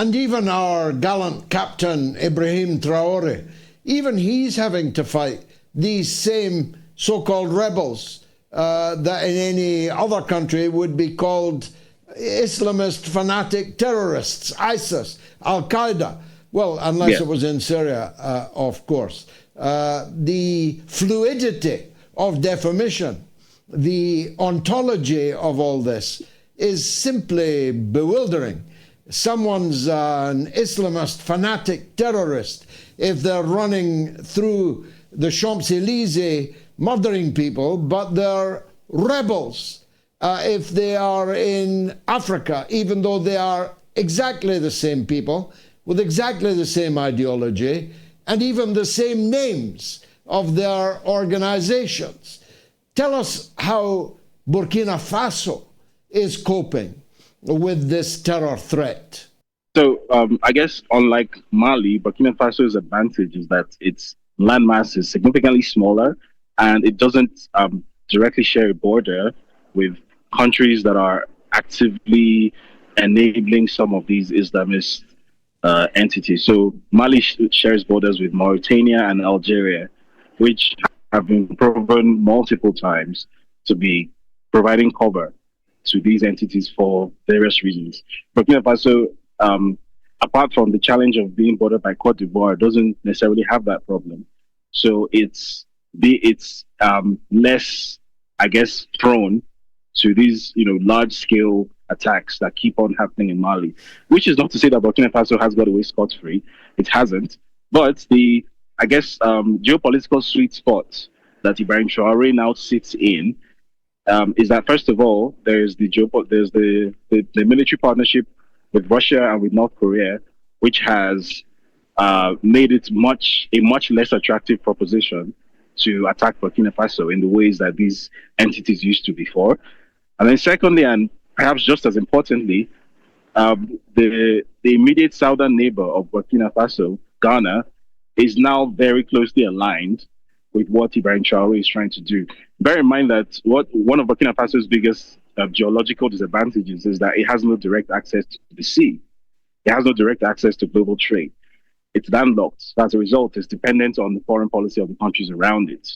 And even our gallant captain, Ibrahim Traoré, even he's having to fight these same so-called rebels that in any other country would be called Islamist fanatic terrorists, ISIS, Al-Qaeda. Well, unless it was in Syria, of course. The fluidity of definition, the ontology of all this is simply bewildering. Someone's an Islamist fanatic terrorist if they're running through the Champs-Élysées murdering people, but they're rebels if they are in Africa, even though they are exactly the same people with exactly the same ideology and even the same names of their organizations. Tell us how Burkina Faso is coping with this terror threat. So I guess unlike Mali, Burkina Faso's advantage is that its landmass is significantly smaller and it doesn't directly share a border with countries that are actively enabling some of these Islamist entities. So Mali shares borders with Mauritania and Algeria, which have been proven multiple times to be providing cover to these entities for various reasons. Burkina Faso, apart from the challenge of being bordered by Cote d'Ivoire, doesn't necessarily have that problem. So it's less, I guess, prone to these, large-scale attacks that keep on happening in Mali. Which is not to say that Burkina Faso has got away scot-free. It hasn't. But the, I guess, geopolitical sweet spot that Ibrahim Traoré now sits in is that, first of all, there's the military partnership with Russia and with North Korea, which has made it a much less attractive proposition to attack Burkina Faso in the ways that these entities used to before. And then secondly, and perhaps just as importantly, the immediate southern neighbor of Burkina Faso, Ghana, is now very closely aligned with what Ibrahim Traoré is trying to do. Bear in mind that one of Burkina Faso's biggest geological disadvantages is that it has no direct access to the sea. It has no direct access to global trade. It's landlocked. So as a result, it's dependent on the foreign policy of the countries around it.